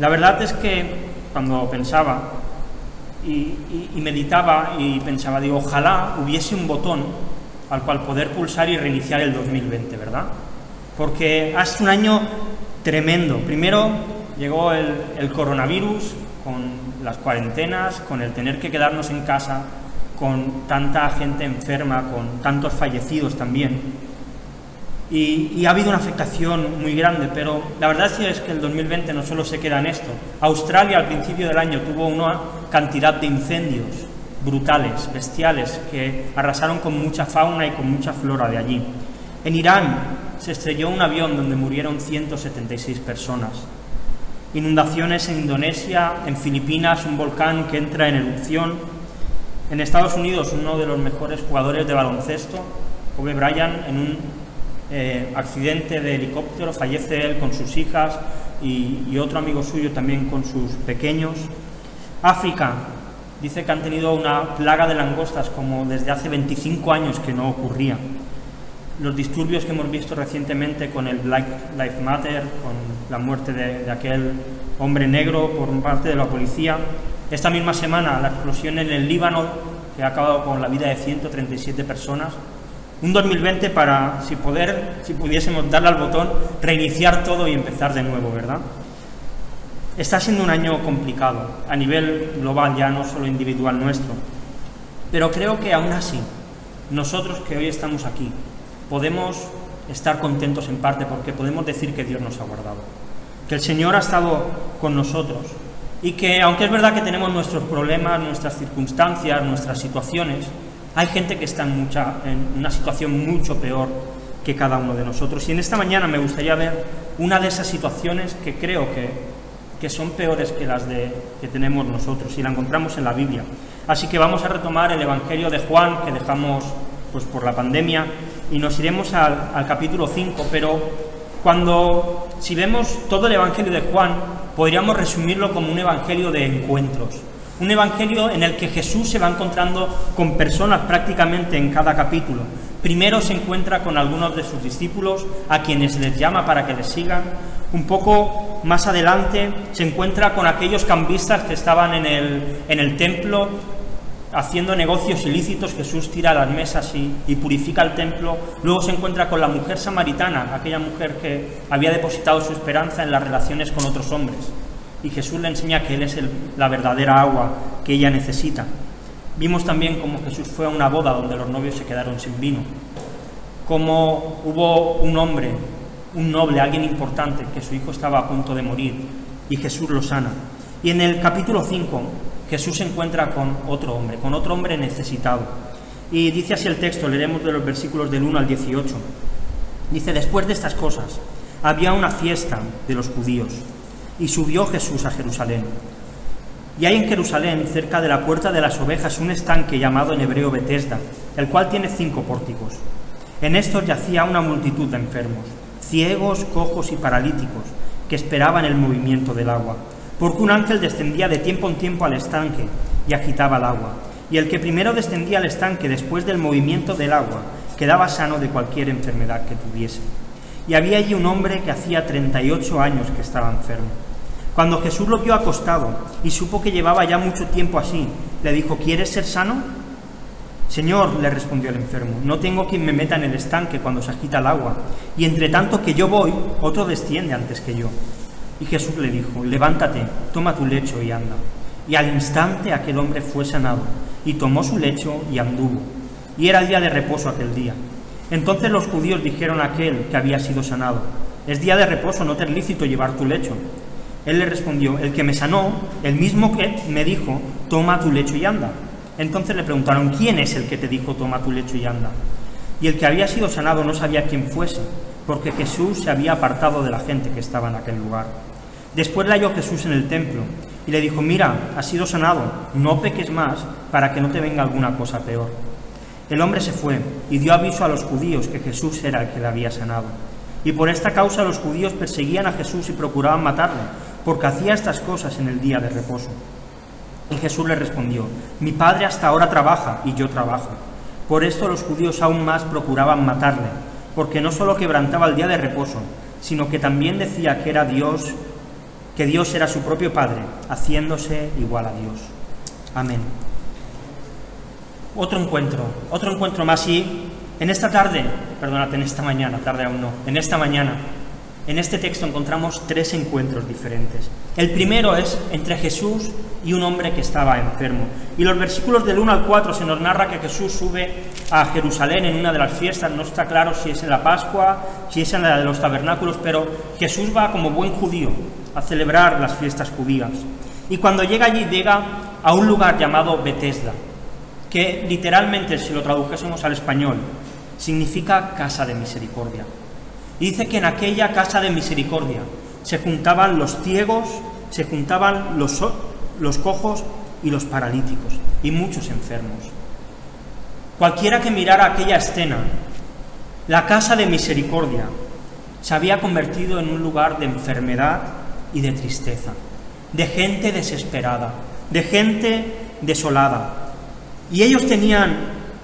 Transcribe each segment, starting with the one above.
La verdad es que cuando pensaba y meditaba y pensaba, digo, ojalá hubiese un botón al cual poder pulsar y reiniciar el 2020, ¿verdad? Porque ha sido un año tremendo. Primero llegó el coronavirus, con las cuarentenas, con el tener que quedarnos en casa, con tanta gente enferma, con tantos fallecidos también. Y ha habido una afectación muy grande, pero la verdad sí es que el 2020 no solo se queda en esto. Australia al principio del año tuvo una cantidad de incendios brutales, bestiales, que arrasaron con mucha fauna y con mucha flora de allí. En Irán se estrelló un avión donde murieron 176 personas. Inundaciones en Indonesia, en Filipinas, un volcán que entra en erupción. En Estados Unidos, uno de los mejores jugadores de baloncesto, Kobe Bryant, en un accidente de helicóptero, fallece él con sus hijas y otro amigo suyo también con sus pequeños. África dice que han tenido una plaga de langostas como desde hace 25 años que no ocurría. Los disturbios que hemos visto recientemente con el Black Lives Matter, con la muerte de aquel hombre negro por parte de la policía. Esta misma semana la explosión en el Líbano, que ha acabado con la vida de 137 personas. Un 2020 para, si pudiésemos darle al botón, reiniciar todo y empezar de nuevo, ¿verdad? Está siendo un año complicado, a nivel global, ya no solo individual nuestro. Pero creo que aún así, nosotros que hoy estamos aquí, podemos estar contentos en parte porque podemos decir que Dios nos ha guardado, que el Señor ha estado con nosotros y que, aunque es verdad que tenemos nuestros problemas, nuestras circunstancias, nuestras situaciones, hay gente que está en una situación mucho peor que cada uno de nosotros. Y en esta mañana me gustaría ver una de esas situaciones que creo que son peores que las que tenemos nosotros, y la encontramos en la Biblia. Así que vamos a retomar el Evangelio de Juan, que dejamos pues por la pandemia, y nos iremos al capítulo 5, pero si vemos todo el Evangelio de Juan, podríamos resumirlo como un evangelio de encuentros. Un evangelio en el que Jesús se va encontrando con personas prácticamente en cada capítulo. Primero se encuentra con algunos de sus discípulos, a quienes les llama para que les sigan. Un poco más adelante se encuentra con aquellos cambistas que estaban en el templo haciendo negocios ilícitos. Jesús tira las mesas y purifica el templo. Luego se encuentra con la mujer samaritana, aquella mujer que había depositado su esperanza en las relaciones con otros hombres. Y Jesús le enseña que Él es la verdadera agua que ella necesita. Vimos también cómo Jesús fue a una boda donde los novios se quedaron sin vino. Cómo hubo un hombre, un noble, alguien importante, que su hijo estaba a punto de morir, y Jesús lo sana. Y en el capítulo 5, Jesús se encuentra con otro hombre necesitado. Y dice así el texto, leeremos de los versículos del 1 al 18. Dice: después de estas cosas, había una fiesta de los judíos, y subió Jesús a Jerusalén. Y hay en Jerusalén, cerca de la puerta de las ovejas, un estanque llamado en hebreo Betesda, el cual tiene 5 pórticos. En estos yacía una multitud de enfermos, ciegos, cojos y paralíticos, que esperaban el movimiento del agua, porque un ángel descendía de tiempo en tiempo al estanque y agitaba el agua. Y el que primero descendía al estanque después del movimiento del agua, quedaba sano de cualquier enfermedad que tuviese. Y había allí un hombre que hacía 38 años que estaba enfermo. Cuando Jesús lo vio acostado y supo que llevaba ya mucho tiempo así, le dijo: ¿quieres ser sano? Señor, le respondió el enfermo, no tengo quien me meta en el estanque cuando se agita el agua, y entre tanto que yo voy, otro desciende antes que yo. Y Jesús le dijo: levántate, toma tu lecho y anda. Y al instante aquel hombre fue sanado, y tomó su lecho y anduvo. Y era día de reposo aquel día. Entonces los judíos dijeron a aquel que había sido sanado: es día de reposo, no te es lícito llevar tu lecho. Él le respondió: el que me sanó, el mismo que me dijo, toma tu lecho y anda. Entonces le preguntaron: ¿quién es el que te dijo, toma tu lecho y anda? Y el que había sido sanado no sabía quién fuese, porque Jesús se había apartado de la gente que estaba en aquel lugar. Después le halló Jesús en el templo y le dijo: mira, has sido sanado, no peques más, para que no te venga alguna cosa peor. El hombre se fue y dio aviso a los judíos que Jesús era el que le había sanado. Y por esta causa los judíos perseguían a Jesús y procuraban matarle, porque hacía estas cosas en el día de reposo. Y Jesús le respondió: mi Padre hasta ahora trabaja y yo trabajo. Por esto los judíos aún más procuraban matarle, porque no solo quebrantaba el día de reposo, sino que también decía que era Dios que Dios era su propio Padre, haciéndose igual a Dios. Amén. Otro encuentro más, y en esta mañana, tarde aún no, en esta mañana, en este texto encontramos 3 encuentros diferentes. El primero es entre Jesús y un hombre que estaba enfermo. Y los versículos del 1 al 4 se nos narra que Jesús sube a Jerusalén en una de las fiestas. No está claro si es en la Pascua, si es en la de los tabernáculos, pero Jesús va como buen judío a celebrar las fiestas judías. Y cuando llega allí, llega a un lugar llamado Betesda, que literalmente, si lo tradujésemos al español, significa casa de misericordia. Y dice que en aquella casa de misericordia se juntaban los ciegos, se juntaban los cojos y los paralíticos, y muchos enfermos. Cualquiera que mirara aquella escena, la casa de misericordia se había convertido en un lugar de enfermedad y de tristeza, de gente desesperada, de gente desolada. Y ellos tenían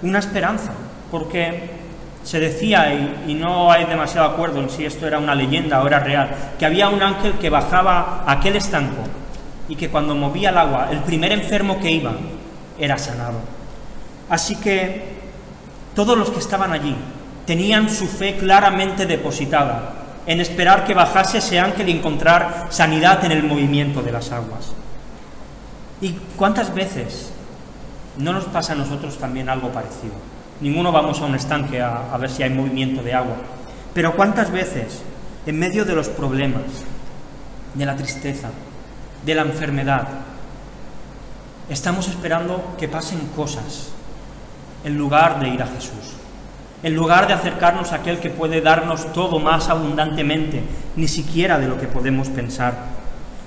una esperanza, porque se decía, y no hay demasiado acuerdo en si esto era una leyenda o era real, que había un ángel que bajaba a aquel estanco y que cuando movía el agua, el primer enfermo que iba era sanado. Así que todos los que estaban allí tenían su fe claramente depositada en esperar que bajase ese ángel y encontrar sanidad en el movimiento de las aguas. ¿Y cuántas veces no nos pasa a nosotros también algo parecido? Ninguno vamos a un estanque a ver si hay movimiento de agua. Pero ¿cuántas veces, en medio de los problemas, de la tristeza, de la enfermedad, estamos esperando que pasen cosas en lugar de ir a Jesús? En lugar de acercarnos a aquel que puede darnos todo más abundantemente, ni siquiera de lo que podemos pensar.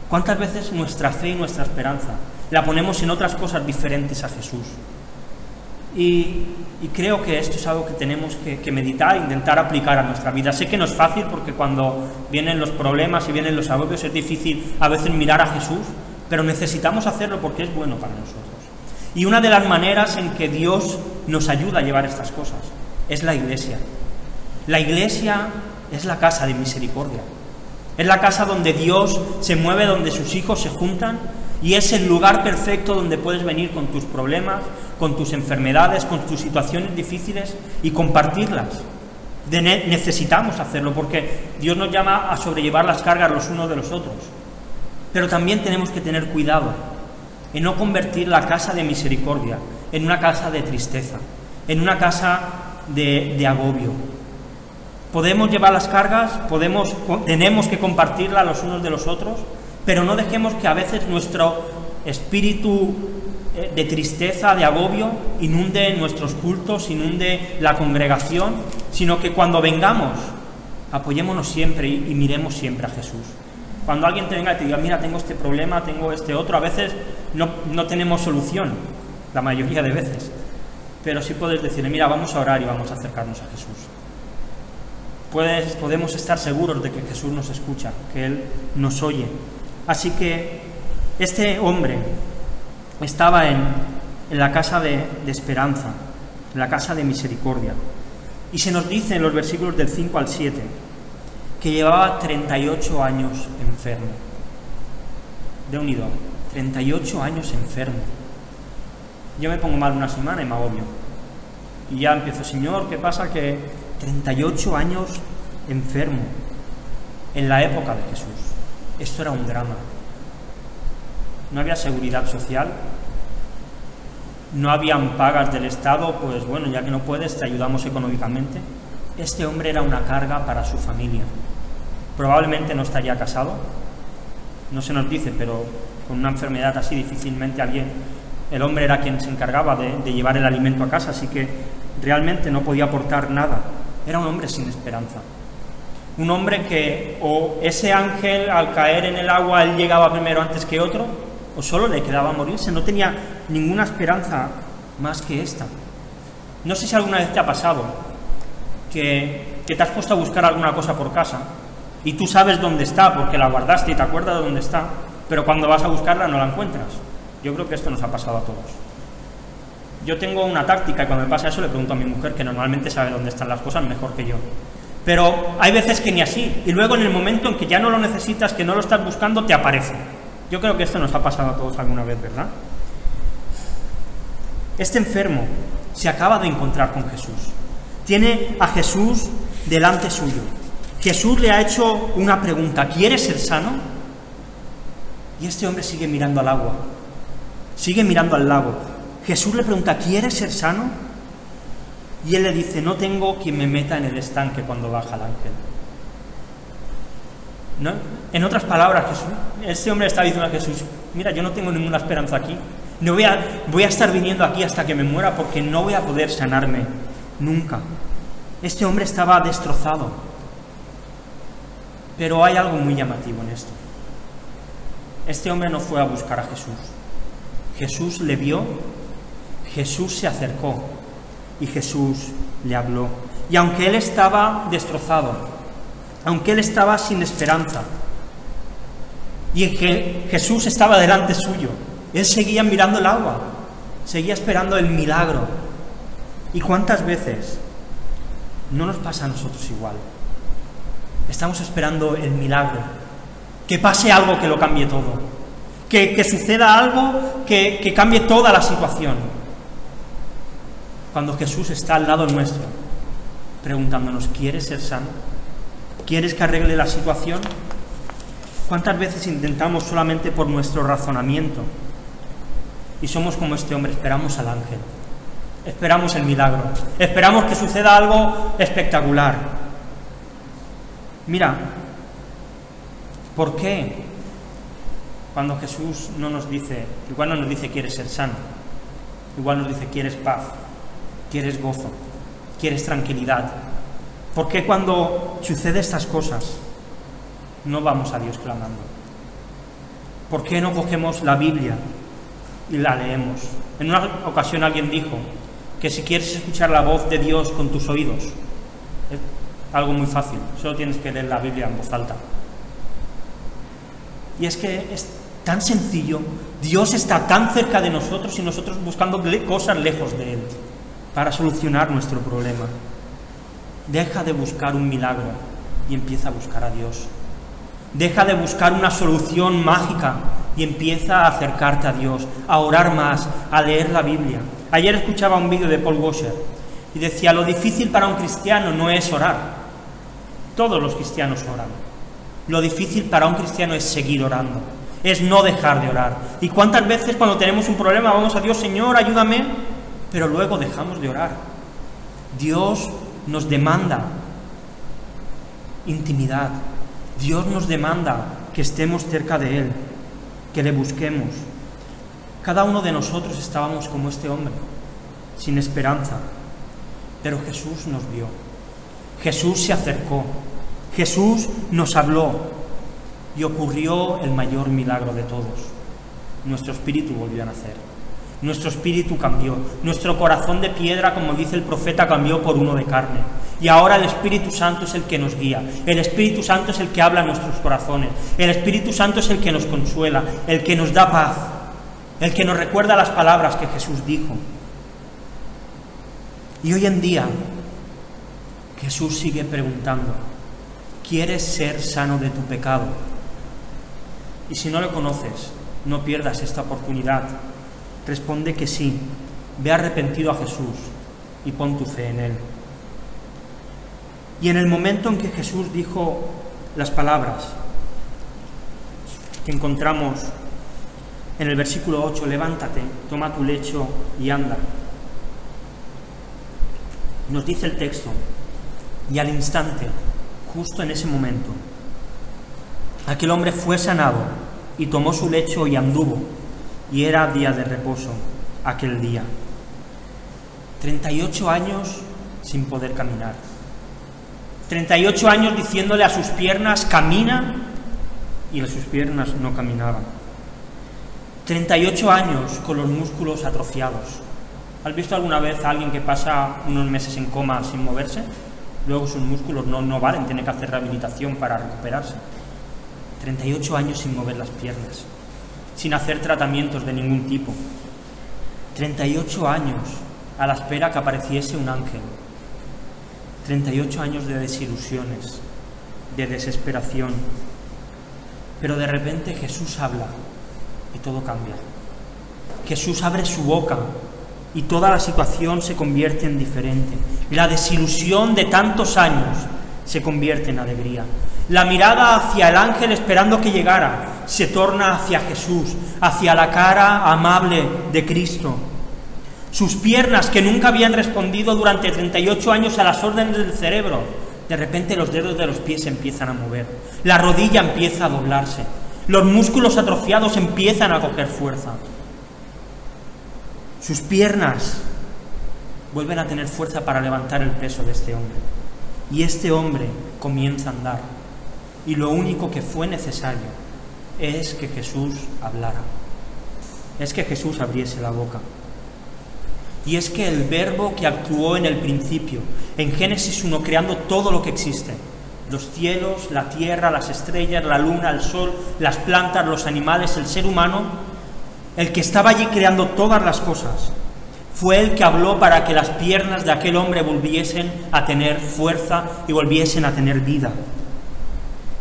¿Cuántas veces nuestra fe y nuestra esperanza la ponemos en otras cosas diferentes a Jesús? Y creo que esto es algo que tenemos que meditar e intentar aplicar a nuestra vida. Sé que no es fácil, porque cuando vienen los problemas y vienen los agobios es difícil a veces mirar a Jesús, pero necesitamos hacerlo porque es bueno para nosotros. Y una de las maneras en que Dios nos ayuda a llevar estas cosas es la Iglesia. La Iglesia es la casa de misericordia. Es la casa donde Dios se mueve, donde sus hijos se juntan, y es el lugar perfecto donde puedes venir con tus problemas, con tus enfermedades, con tus situaciones difíciles y compartirlas. Necesitamos hacerlo porque Dios nos llama a sobrellevar las cargas los unos de los otros. Pero también tenemos que tener cuidado en no convertir la casa de misericordia en una casa de tristeza, en una casa de agobio. Podemos llevar las cargas, tenemos que compartirlas los unos de los otros, pero no dejemos que a veces nuestro espíritu de tristeza, de agobio, inunde nuestros cultos, inunde la congregación, sino que cuando vengamos, apoyémonos siempre y miremos siempre a Jesús. Cuando alguien te venga y te diga, mira, tengo este problema, tengo este otro, a veces no tenemos solución, la mayoría de veces, pero sí puedes decirle, mira, vamos a orar y vamos a acercarnos a Jesús. Podemos estar seguros de que Jesús nos escucha, que Él nos oye. Así que este hombre estaba en la casa de esperanza, en la casa de misericordia. Y se nos dice en los versículos del 5 al 7 que llevaba 38 años enfermo. De unido, 38 años enfermo. Yo me pongo mal una semana y me agobio. Y ya empiezo, Señor, ¿qué pasa? Que 38 años enfermo en la época de Jesús. Esto era un drama. No había seguridad social, no habían pagas del Estado, pues bueno, ya que no puedes, te ayudamos económicamente. Este hombre era una carga para su familia. Probablemente no estaría casado, no se nos dice, pero con una enfermedad así difícilmente el hombre era quien se encargaba de llevar el alimento a casa, así que realmente no podía aportar nada. Era un hombre sin esperanza. Un hombre que o ese ángel al caer en el agua él llegaba primero antes que otro, o solo le quedaba morirse, no tenía ninguna esperanza más que esta. No sé si alguna vez te ha pasado que te has puesto a buscar alguna cosa por casa y tú sabes dónde está porque la guardaste y te acuerdas de dónde está, pero cuando vas a buscarla no la encuentras. Yo creo que esto nos ha pasado a todos. Yo tengo una táctica y cuando me pasa eso le pregunto a mi mujer, que normalmente sabe dónde están las cosas mejor que yo. Pero hay veces que ni así, y luego en el momento en que ya no lo necesitas, que no lo estás buscando, te aparece. Yo creo que esto nos ha pasado a todos alguna vez, ¿verdad? Este enfermo se acaba de encontrar con Jesús. Tiene a Jesús delante suyo. Jesús le ha hecho una pregunta: ¿quieres ser sano? Y este hombre sigue mirando al agua, sigue mirando al lago. Jesús le pregunta: ¿quieres ser sano? Y él le dice: no tengo quien me meta en el estanque cuando baja el ángel. ¿No? En otras palabras, este hombre está diciendo a Jesús: mira, yo no tengo ninguna esperanza aquí. No voy a estar viniendo aquí hasta que me muera, porque no voy a poder sanarme nunca. Este hombre estaba destrozado. Pero hay algo muy llamativo en esto. Este hombre no fue a buscar a Jesús. Jesús le vio, Jesús se acercó y Jesús le habló. Y aunque él estaba destrozado, aunque él estaba sin esperanza, y que Jesús estaba delante suyo, él seguía mirando el agua, seguía esperando el milagro. ¿Y cuántas veces no nos pasa a nosotros igual? Estamos esperando el milagro, que pase algo que lo cambie todo, que suceda algo que cambie toda la situación. Cuando Jesús está al lado nuestro, preguntándonos: ¿quieres ser sano? ¿Quieres que arregle la situación? ¿Cuántas veces intentamos solamente por nuestro razonamiento? Y somos como este hombre: esperamos al ángel, esperamos el milagro, esperamos que suceda algo espectacular. Mira, ¿por qué cuando Jesús no nos dice, igual no nos dice quieres ser sano, igual nos dice quieres paz, quieres gozo, quieres tranquilidad? ¿Por qué cuando suceden estas cosas no vamos a Dios clamando? ¿Por qué no cogemos la Biblia y la leemos? En una ocasión alguien dijo que si quieres escuchar la voz de Dios con tus oídos, es algo muy fácil, solo tienes que leer la Biblia en voz alta. Y es que es tan sencillo. Dios está tan cerca de nosotros y nosotros buscando cosas lejos de Él para solucionar nuestro problema. Deja de buscar un milagro y empieza a buscar a Dios. Deja de buscar una solución mágica y empieza a acercarte a Dios, a orar más, a leer la Biblia. Ayer escuchaba un vídeo de Paul Washer y decía: lo difícil para un cristiano no es orar. Todos los cristianos oran. Lo difícil para un cristiano es seguir orando, es no dejar de orar. ¿Y cuántas veces cuando tenemos un problema vamos a Dios: Señor, ayúdame? Pero luego dejamos de orar. Dios nos demanda intimidad. Dios nos demanda que estemos cerca de Él, que le busquemos. Cada uno de nosotros estábamos como este hombre, sin esperanza, pero Jesús nos vio. Jesús se acercó, Jesús nos habló y ocurrió el mayor milagro de todos. Nuestro espíritu volvió a nacer, nuestro espíritu cambió, nuestro corazón de piedra, como dice el profeta, cambió por uno de carne. Y ahora el Espíritu Santo es el que nos guía, el Espíritu Santo es el que habla a nuestros corazones, el Espíritu Santo es el que nos consuela, el que nos da paz, el que nos recuerda las palabras que Jesús dijo. Y hoy en día Jesús sigue preguntando: ¿quieres ser sano de tu pecado? Y si no lo conoces, no pierdas esta oportunidad. Responde que sí, ve arrepentido a Jesús y pon tu fe en Él. Y en el momento en que Jesús dijo las palabras que encontramos en el versículo 8, levántate, toma tu lecho y anda, nos dice el texto: y al instante, justo en ese momento, aquel hombre fue sanado y tomó su lecho y anduvo, y era día de reposo aquel día. 38 años sin poder caminar. 38 años diciéndole a sus piernas: camina, y sus piernas no caminaban. 38 años con los músculos atrofiados. ¿Has visto alguna vez a alguien que pasa unos meses en coma sin moverse? Luego sus músculos no valen, tiene que hacer rehabilitación para recuperarse. 38 años sin mover las piernas, sin hacer tratamientos de ningún tipo. 38 años a la espera que apareciese un ángel. 38 años de desilusiones, de desesperación. Pero de repente Jesús habla y todo cambia. Jesús abre su boca y toda la situación se convierte en diferente. La desilusión de tantos años se convierte en alegría. La mirada hacia el ángel esperando que llegara se torna hacia Jesús, hacia la cara amable de Cristo. Sus piernas, que nunca habían respondido durante 38 años a las órdenes del cerebro, de repente los dedos de los pies se empiezan a mover, la rodilla empieza a doblarse, los músculos atrofiados empiezan a coger fuerza. Sus piernas vuelven a tener fuerza para levantar el peso de este hombre. Y este hombre comienza a andar. Y lo único que fue necesario es que Jesús hablara. Es que Jesús abriese la boca. Y es que el verbo que actuó en el principio, en Génesis 1, creando todo lo que existe, los cielos, la tierra, las estrellas, la luna, el sol, las plantas, los animales, el ser humano, el que estaba allí creando todas las cosas, fue el que habló para que las piernas de aquel hombre volviesen a tener fuerza y volviesen a tener vida.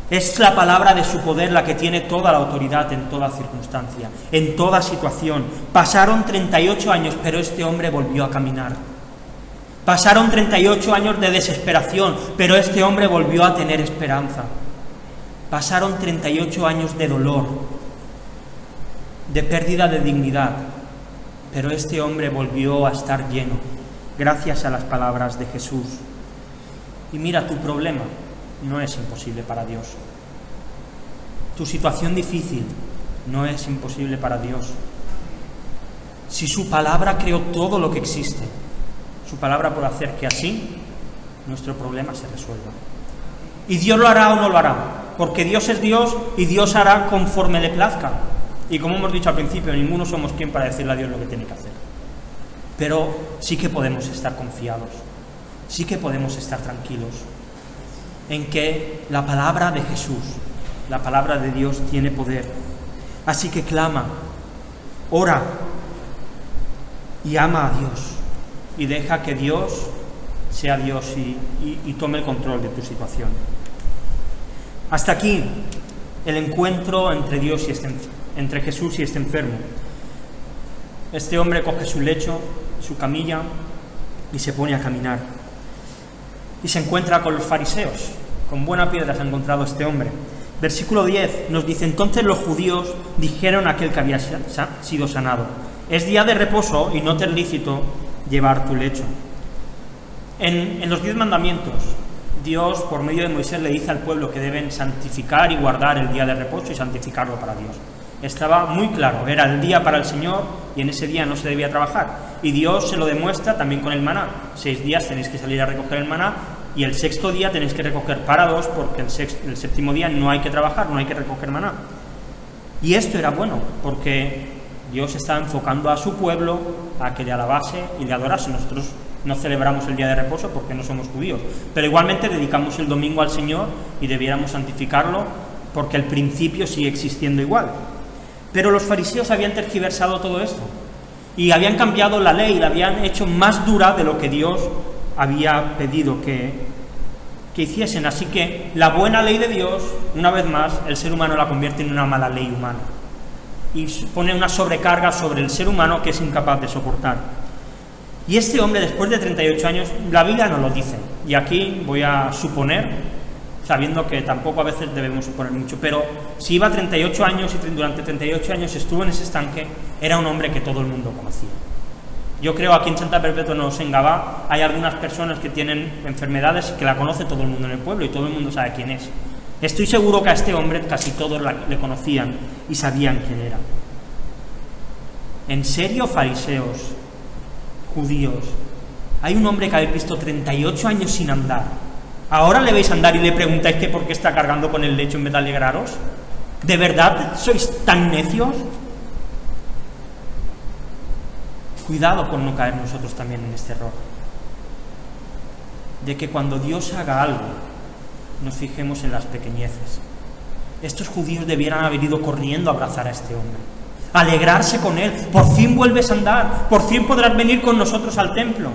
Es la palabra de su poder la que tiene toda la autoridad en toda circunstancia, en toda situación. Pasaron 38 años, pero este hombre volvió a caminar. Pasaron 38 años de desesperación, pero este hombre volvió a tener esperanza. Pasaron 38 años de dolor, de pérdida de dignidad, pero este hombre volvió a estar lleno, gracias a las palabras de Jesús. Y mira, tu problema no es imposible para Dios. Tu situación difícil no es imposible para Dios. Si su palabra creó todo lo que existe, su palabra puede hacer que así nuestro problema se resuelva. Y Dios lo hará o no lo hará, porque Dios es Dios y Dios hará conforme le plazca. Y como hemos dicho al principio, ninguno somos quien para decirle a Dios lo que tiene que hacer. Pero sí que podemos estar confiados, sí que podemos estar tranquilos en que la palabra de Jesús, la palabra de Dios tiene poder. Así que clama, ora y ama a Dios y deja que Dios sea Dios y tome el control de tu situación. Hasta aquí el encuentro entre Dios y entre Jesús y este enfermo. Este hombre coge su lecho, su camilla y se pone a caminar. Y se encuentra con los fariseos. Con buena piedra se ha encontrado este hombre. Versículo 10 nos dice: entonces los judíos dijeron a aquel que había sido sanado: es día de reposo y no te es lícito llevar tu lecho. En los 10 mandamientos, Dios, por medio de Moisés, le dice al pueblo que deben santificar y guardar el día de reposo y santificarlo para Dios. Estaba muy claro, era el día para el Señor y en ese día no se debía trabajar. Y Dios se lo demuestra también con el maná. 6 días tenéis que salir a recoger el maná y el 6.º día tenéis que recoger para 2 porque el 7.º día no hay que trabajar, no hay que recoger maná. Y esto era bueno porque Dios estaba enfocando a su pueblo a que le alabase y le adorase. Nosotros no celebramos el día de reposo porque no somos judíos, pero igualmente dedicamos el domingo al Señor y debiéramos santificarlo porque el principio sigue existiendo igual. Pero los fariseos habían tergiversado todo esto y habían cambiado la ley, la habían hecho más dura de lo que Dios había pedido que hiciesen. Así que la buena ley de Dios, una vez más, el ser humano la convierte en una mala ley humana y pone una sobrecarga sobre el ser humano que es incapaz de soportar. Y este hombre, después de 38 años, la Biblia no lo dice, y aquí voy a suponer, sabiendo que tampoco a veces debemos suponer mucho, pero si iba 38 años y durante 38 años estuvo en ese estanque, era un hombre que todo el mundo conocía. Yo creo aquí en Santa Perpetua en Gavá hay algunas personas que tienen enfermedades que la conoce todo el mundo en el pueblo y todo el mundo sabe quién es. Estoy seguro que a este hombre casi todos le conocían y sabían quién era. ¿En serio, fariseos, judíos? Hay un hombre que habéis visto 38 años sin andar. ¿Ahora le veis andar y le preguntáis que por qué está cargando con el lecho en vez de alegraros? ¿De verdad sois tan necios? Cuidado con no caer nosotros también en este error. De que cuando Dios haga algo, nos fijemos en las pequeñeces. Estos judíos debieran haber ido corriendo a abrazar a este hombre, alegrarse con él. Por fin vuelves a andar, por fin podrás venir con nosotros al templo.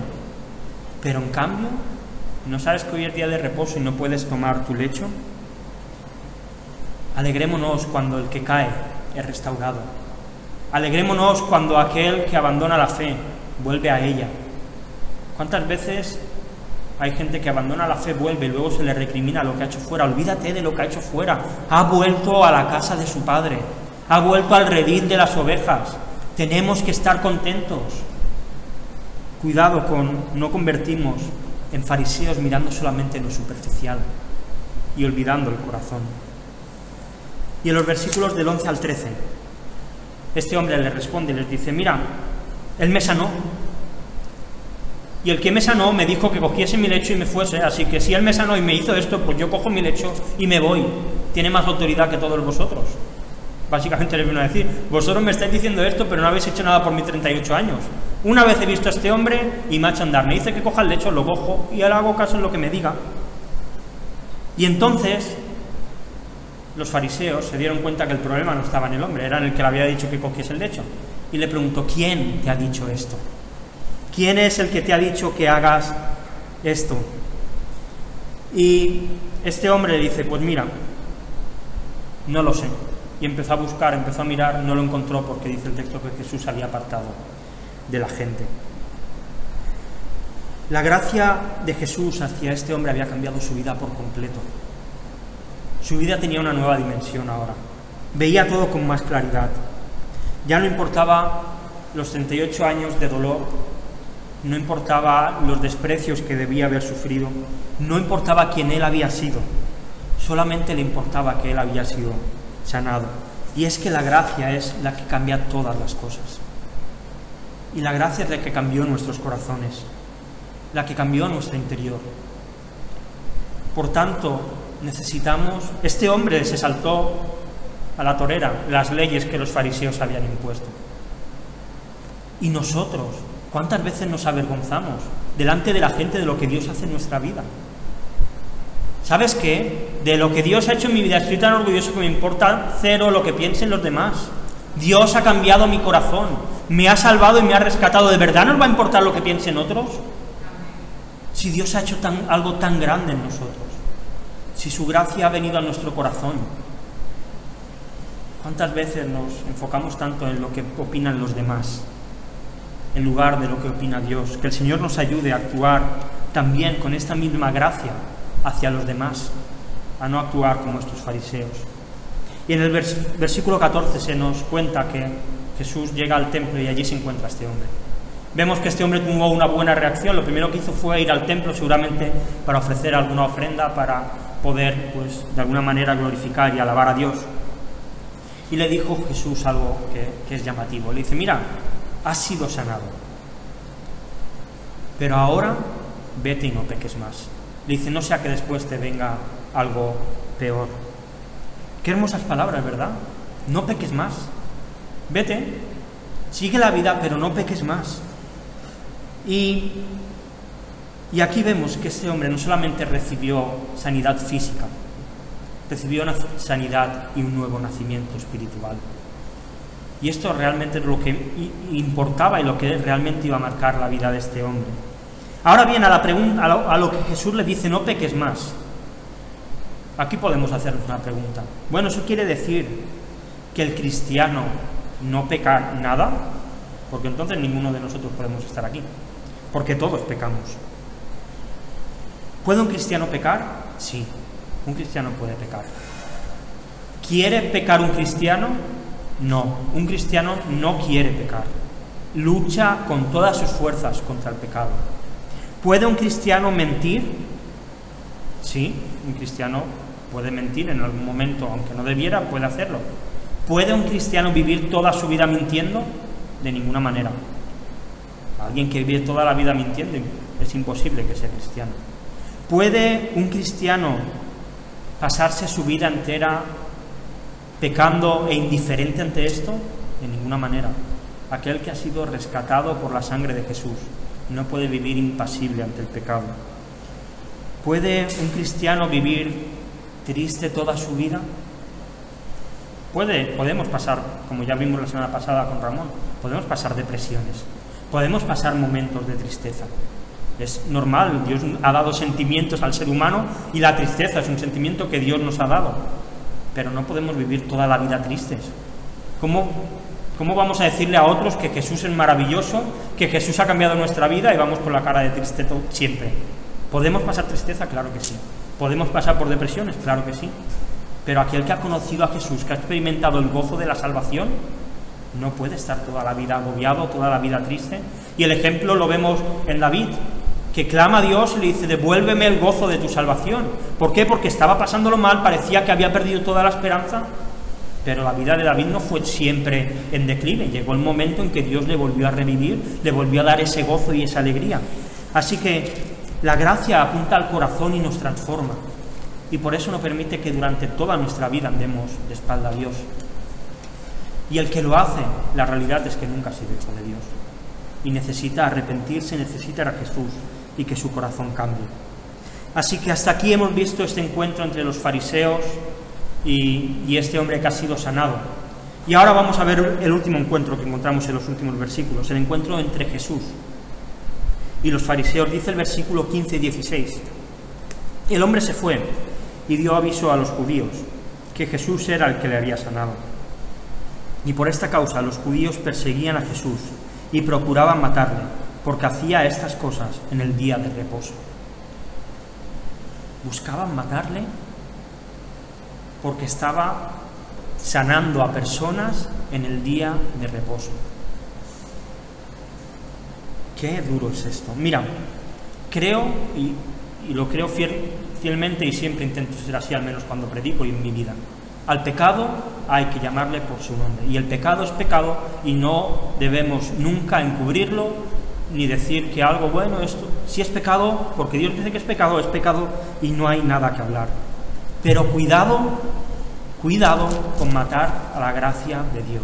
Pero en cambio, ¿no sabes que hoy es día de reposo y no puedes tomar tu lecho? Alegrémonos cuando el que cae es restaurado. Alegrémonos cuando aquel que abandona la fe vuelve a ella. ¿Cuántas veces hay gente que abandona la fe, vuelve y luego se le recrimina lo que ha hecho fuera? Olvídate de lo que ha hecho fuera. Ha vuelto a la casa de su padre. Ha vuelto al redil de las ovejas. Tenemos que estar contentos. Cuidado con no convertirnos en fariseos mirando solamente lo superficial y olvidando el corazón. Y en los versículos del 11 al 13, este hombre le responde y les dice: mira, él me sanó, y el que me sanó me dijo que cogiese mi lecho y me fuese, así que si él me sanó y me hizo esto, pues yo cojo mi lecho y me voy. Tiene más autoridad que todos vosotros. Básicamente les vino a decir: vosotros me estáis diciendo esto, pero no habéis hecho nada por mis 38 años. Una vez he visto a este hombre y me ha hecho andar. Me dice que coja el lecho, lo cojo y ahora hago caso en lo que me diga. Y entonces los fariseos se dieron cuenta que el problema no estaba en el hombre, era en el que le había dicho que cogiese el lecho. Y le preguntó: ¿quién te ha dicho esto? ¿Quién es el que te ha dicho que hagas esto? Y este hombre le dice: pues mira, no lo sé. Y empezó a buscar, empezó a mirar, no lo encontró, porque dice el texto que Jesús había apartado de la gente. La gracia de Jesús hacia este hombre había cambiado su vida por completo. Su vida tenía una nueva dimensión ahora. Veía todo con más claridad. Ya no importaba los 38 años de dolor, no importaba los desprecios que debía haber sufrido, no importaba quién él había sido, solamente le importaba que él había sido sanado. Y es que la gracia es la que cambia todas las cosas. Y la gracia es la que cambió nuestros corazones, la que cambió nuestro interior. Por tanto, necesitamos... Este hombre se saltó a la torera las leyes que los fariseos habían impuesto. Y nosotros, ¿cuántas veces nos avergonzamos delante de la gente de lo que Dios hace en nuestra vida? ¿Sabes qué? De lo que Dios ha hecho en mi vida estoy tan orgulloso que me importa cero lo que piensen los demás. Dios ha cambiado mi corazón, me ha salvado y me ha rescatado. ¿De verdad nos va a importar lo que piensen otros? Si Dios ha hecho algo tan grande en nosotros, si su gracia ha venido a nuestro corazón, ¿cuántas veces nos enfocamos tanto en lo que opinan los demás en lugar de lo que opina Dios? Que el Señor nos ayude a actuar también con esta misma gracia hacia los demás, a no actuar como estos fariseos. Y en el versículo 14 se nos cuenta que Jesús llega al templo y allí se encuentra este hombre. Vemos que este hombre tuvo una buena reacción. Lo primero que hizo fue ir al templo, seguramente para ofrecer alguna ofrenda, para poder, pues, de alguna manera glorificar y alabar a Dios. Y le dijo Jesús algo que es llamativo. Le dice: mira, has sido sanado, pero ahora vete y no peques más. Le dice: no sea que después te venga algo peor. Qué hermosas palabras, ¿verdad? No peques más. Vete, sigue la vida, pero no peques más. Y aquí vemos que este hombre no solamente recibió sanidad física, recibió una sanidad y un nuevo nacimiento espiritual. Y esto realmente es lo que importaba y lo que realmente iba a marcar la vida de este hombre. Ahora bien, a lo que Jesús le dice: no peques más. Aquí podemos hacernos una pregunta. Bueno, ¿eso quiere decir que el cristiano no peca nada? Porque entonces ninguno de nosotros podemos estar aquí, porque todos pecamos. ¿Puede un cristiano pecar? Sí, un cristiano puede pecar. ¿Quiere pecar un cristiano? No, un cristiano no quiere pecar. Lucha con todas sus fuerzas contra el pecado. ¿Puede un cristiano mentir? Sí, un cristiano puede mentir en algún momento, aunque no debiera, puede hacerlo. ¿Puede un cristiano vivir toda su vida mintiendo? De ninguna manera. Alguien que vive toda la vida mintiendo, es imposible que sea cristiano. ¿Puede un cristiano pasarse su vida entera pecando e indiferente ante esto? De ninguna manera. Aquel que ha sido rescatado por la sangre de Jesús no puede vivir impasible ante el pecado. ¿Puede un cristiano vivir triste toda su vida? Podemos pasar, como ya vimos la semana pasada con Ramón, podemos pasar depresiones, podemos pasar momentos de tristeza, Es normal, Dios ha dado sentimientos al ser humano y la tristeza es un sentimiento que Dios nos ha dado. Pero no podemos vivir toda la vida tristes. ¿Cómo vamos a decirle a otros que Jesús es maravilloso, que Jesús ha cambiado nuestra vida y vamos con la cara de tristeza siempre? ¿Podemos pasar tristeza? Claro que sí. ¿Podemos pasar por depresiones? Claro que sí. Pero aquel que ha conocido a Jesús, que ha experimentado el gozo de la salvación, no puede estar toda la vida agobiado, toda la vida triste. Y el ejemplo lo vemos en David, que clama a Dios y le dice: devuélveme el gozo de tu salvación. ¿Por qué? Porque estaba pasándolo mal, parecía que había perdido toda la esperanza. Pero la vida de David no fue siempre en declive. Llegó el momento en que Dios le volvió a revivir, le volvió a dar ese gozo y esa alegría. Así que la gracia apunta al corazón y nos transforma. Y por eso no permite que durante toda nuestra vida andemos de espalda a Dios. Y el que lo hace, la realidad es que nunca ha sido hijo de Dios. Y necesita arrepentirse, necesita a Jesús y que su corazón cambie. Así que hasta aquí hemos visto este encuentro entre los fariseos y este hombre que ha sido sanado. Y ahora vamos a ver el último encuentro que encontramos en los últimos versículos, el encuentro entre Jesús y los fariseos. Dice el versículo 15 y 16: el hombre se fue y dio aviso a los judíos que Jesús era el que le había sanado. Y por esta causa los judíos perseguían a Jesús y procuraban matarle, porque hacía estas cosas en el día de reposo. Buscaban matarle porque estaba sanando a personas en el día de reposo. Qué duro es esto. Mira, creo, y lo creo fielmente, y siempre intento ser así, al menos cuando predico y en mi vida: al pecado hay que llamarle por su nombre, y el pecado es pecado, y no debemos nunca encubrirlo ni decir que algo, bueno, esto si es pecado, porque Dios dice que es pecado y no hay nada que hablar. Pero cuidado con matar a la gracia de Dios.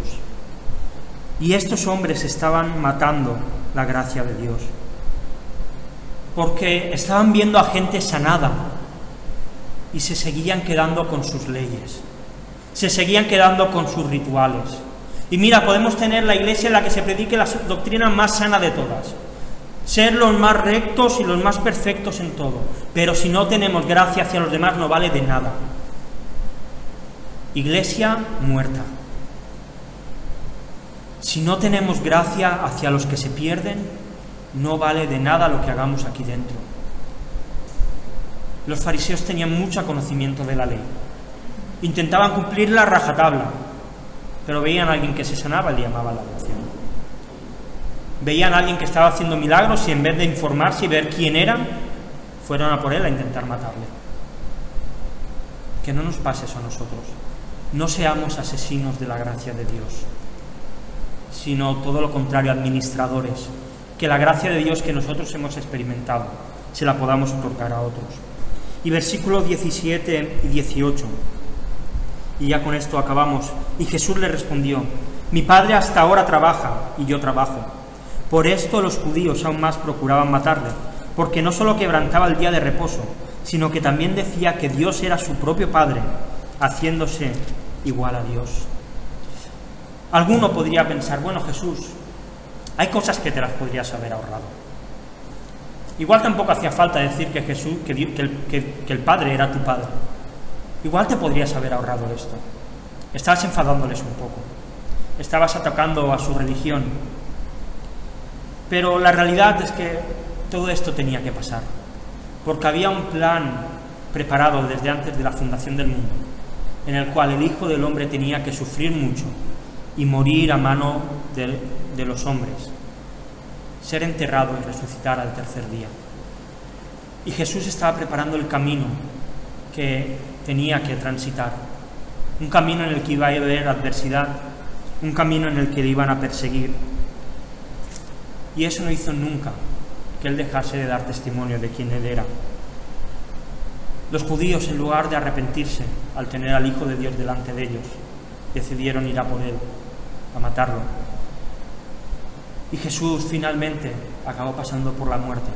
Y estos hombres estaban matando la gracia de Dios, porque estaban viendo a gente sanada y se seguían quedando con sus leyes, se seguían quedando con sus rituales. Y mira, podemos tener la iglesia en la que se predique la doctrina más sana de todas, ser los más rectos y los más perfectos en todo, pero si no tenemos gracia hacia los demás no vale de nada. Iglesia muerta. Si no tenemos gracia hacia los que se pierden, no vale de nada lo que hagamos aquí dentro. Los fariseos tenían mucho conocimiento de la ley. Intentaban cumplirla a rajatabla, pero veían a alguien que se sanaba y le llamaban la atención. Veían a alguien que estaba haciendo milagros y en vez de informarse y ver quién era, fueron a por él a intentar matarle. Que no nos pase eso a nosotros. No seamos asesinos de la gracia de Dios, sino todo lo contrario, administradores. Que la gracia de Dios que nosotros hemos experimentado se la podamos otorgar a otros. Y versículos 17 y 18, y ya con esto acabamos. Y Jesús le respondió: mi Padre hasta ahora trabaja y yo trabajo. Por esto los judíos aún más procuraban matarle, porque no solo quebrantaba el día de reposo, sino que también decía que Dios era su propio Padre, haciéndose igual a Dios. Alguno podría pensar: bueno, Jesús, hay cosas que te las podrías haber ahorrado. Igual tampoco hacía falta decir que Jesús, que el Padre era tu Padre. Igual te podrías haber ahorrado esto. Estabas enfadándoles un poco, estabas atacando a su religión. Pero la realidad es que todo esto tenía que pasar, porque había un plan preparado desde antes de la fundación del mundo, en el cual el Hijo del Hombre tenía que sufrir mucho y morir a mano de los hombres, ser enterrado y resucitar al tercer día. Y Jesús estaba preparando el camino que tenía que transitar, un camino en el que iba a haber adversidad, un camino en el que le iban a perseguir. Y eso no hizo nunca que él dejase de dar testimonio de quién él era. Los judíos, en lugar de arrepentirse al tener al Hijo de Dios delante de ellos, decidieron ir a por él, a matarlo. Y Jesús finalmente acabó pasando por la muerte,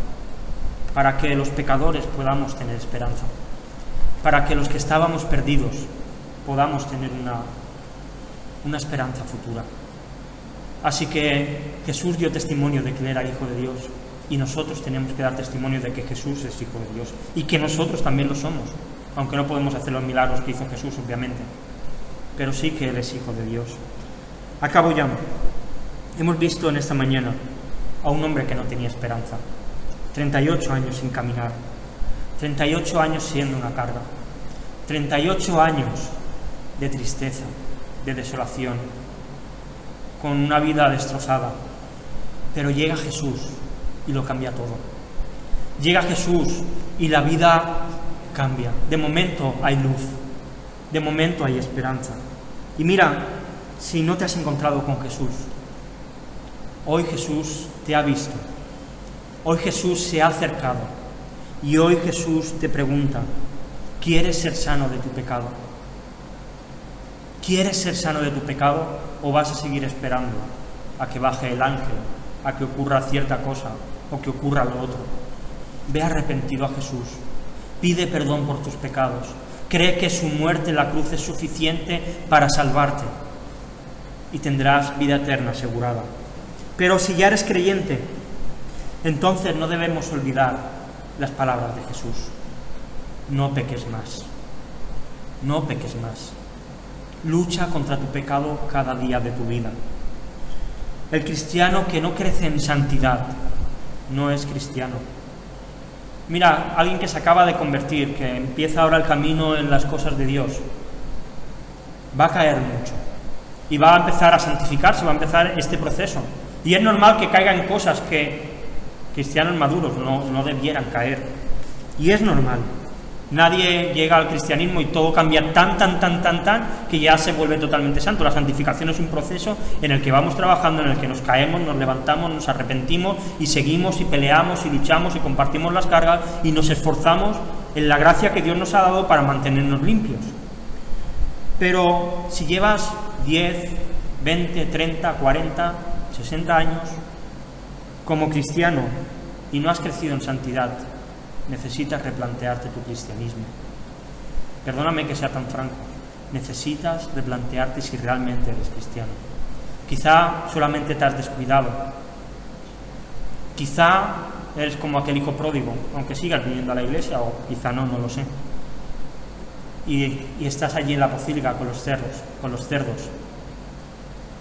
para que los pecadores podamos tener esperanza, para que los que estábamos perdidos podamos tener una esperanza futura. Así que Jesús dio testimonio de que él era Hijo de Dios, Y nosotros tenemos que dar testimonio de que Jesús es Hijo de Dios y que nosotros también lo somos, aunque no podemos hacer los milagros que hizo Jesús, obviamente, pero sí que Él es Hijo de Dios. Acabo ya. Hemos visto en esta mañana a un hombre que no tenía esperanza, 38 años sin caminar, 38 años siendo una carga, 38 años de tristeza, de desolación, con una vida destrozada. Pero llega Jesús y lo cambia todo. Llega Jesús y la vida cambia. De momento hay luz, de momento hay esperanza. Y mira, si no te has encontrado con Jesús, hoy Jesús te ha visto, hoy Jesús se ha acercado y hoy Jesús te pregunta: ¿quieres ser sano de tu pecado? ¿Quieres ser sano de tu pecado o vas a seguir esperando a que baje el ángel, a que ocurra cierta cosa o que ocurra lo otro? Ve arrepentido a Jesús, pide perdón por tus pecados, cree que su muerte en la cruz es suficiente para salvarte y tendrás vida eterna asegurada. Pero si ya eres creyente, entonces no debemos olvidar las palabras de Jesús: no peques más, no peques más. Lucha contra tu pecado cada día de tu vida. El cristiano que no crece en santidad no es cristiano. Mira, alguien que se acaba de convertir, que empieza ahora el camino en las cosas de Dios, va a caer mucho y va a empezar a santificarse, va a empezar este proceso. Y es normal que caigan cosas que cristianos maduros no debieran caer. Y es normal. Nadie llega al cristianismo y todo cambia tan, que ya se vuelve totalmente santo. La santificación es un proceso en el que vamos trabajando, en el que nos caemos, nos levantamos, nos arrepentimos y seguimos y peleamos y luchamos y compartimos las cargas y nos esforzamos en la gracia que Dios nos ha dado para mantenernos limpios. Pero si llevas 10, 20, 30, 40, 60 años como cristiano y no has crecido en santidad, necesitas replantearte tu cristianismo. Perdóname que sea tan franco, necesitas replantearte si realmente eres cristiano. Quizá solamente te has descuidado, quizá eres como aquel hijo pródigo, aunque sigas viniendo a la iglesia, o quizá no lo sé, y estás allí en la pocilga con los cerdos.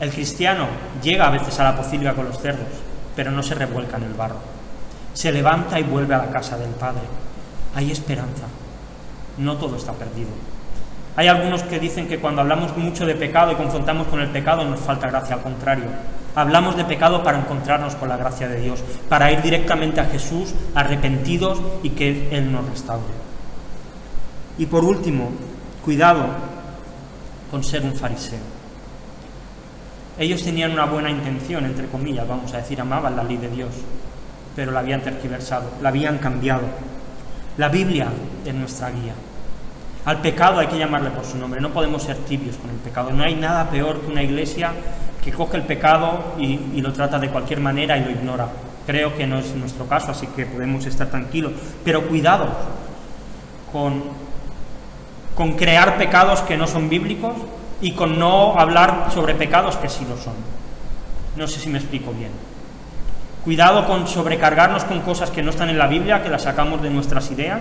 El cristiano llega a veces a la pocilga con los cerdos, pero no se revuelca en el barro. Se levanta y vuelve a la casa del Padre. Hay esperanza. No todo está perdido. Hay algunos que dicen que cuando hablamos mucho de pecado y confrontamos con el pecado nos falta gracia. Al contrario, hablamos de pecado para encontrarnos con la gracia de Dios, para ir directamente a Jesús arrepentidos y que Él nos restaure. Y por último, cuidado con ser un fariseo. Ellos tenían una buena intención, entre comillas, vamos a decir, amaban la ley de Dios, pero la habían tergiversado, la habían cambiado. La Biblia es nuestra guía. Al pecado hay que llamarle por su nombre, no podemos ser tibios con el pecado. No hay nada peor que una iglesia que coge el pecado y lo trata de cualquier manera y lo ignora. Creo que no es nuestro caso, así que podemos estar tranquilos. Pero cuidado con crear pecados que no son bíblicos y con no hablar sobre pecados que sí lo son. No sé si me explico bien. Cuidado con sobrecargarnos con cosas que no están en la Biblia, que las sacamos de nuestras ideas,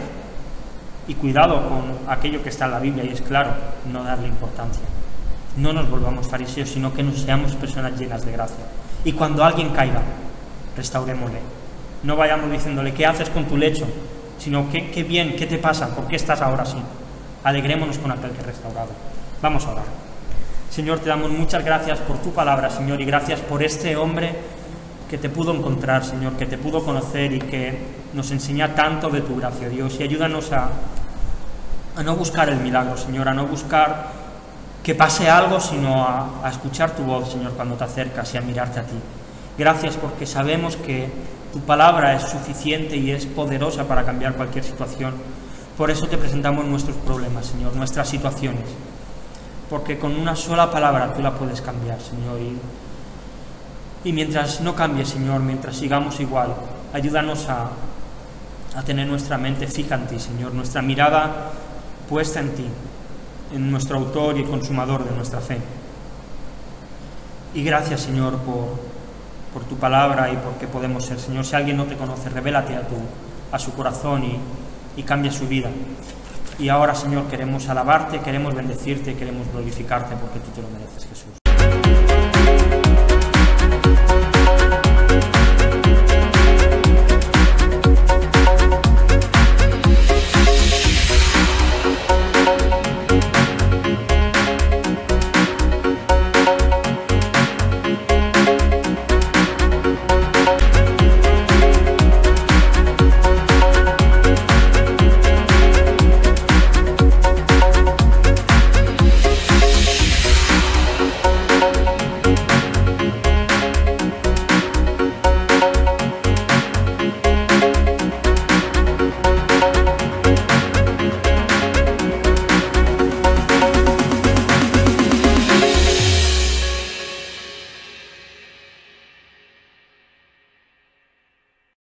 y cuidado con aquello que está en la Biblia, y es claro, no darle importancia. No nos volvamos fariseos, sino que nos seamos personas llenas de gracia. Y cuando alguien caiga, restaurémosle. No vayamos diciéndole, ¿qué haces con tu lecho? Sino, qué bien, ¿qué te pasa? ¿Por qué estás ahora así? Alegrémonos con aquel que es restaurado. Vamos a orar. Señor, te damos muchas gracias por tu palabra, Señor, y gracias por este hombre que te pudo encontrar, Señor, que te pudo conocer y que nos enseña tanto de tu gracia, Dios. Y ayúdanos a no buscar el milagro, Señor, a no buscar que pase algo, sino a escuchar tu voz, Señor, cuando te acercas y a mirarte a ti. Gracias porque sabemos que tu palabra es suficiente y es poderosa para cambiar cualquier situación. Por eso te presentamos nuestros problemas, Señor, nuestras situaciones. Porque con una sola palabra tú la puedes cambiar, Señor. Y mientras no cambie, Señor, mientras sigamos igual, ayúdanos a tener nuestra mente fija en ti, Señor, nuestra mirada puesta en ti, en nuestro autor y consumador de nuestra fe. Y gracias, Señor, por tu palabra y porque podemos ser. Señor, si alguien no te conoce, revélate a su corazón y cambia su vida. Y ahora, Señor, queremos alabarte, queremos bendecirte, queremos glorificarte porque tú te lo mereces, Jesús.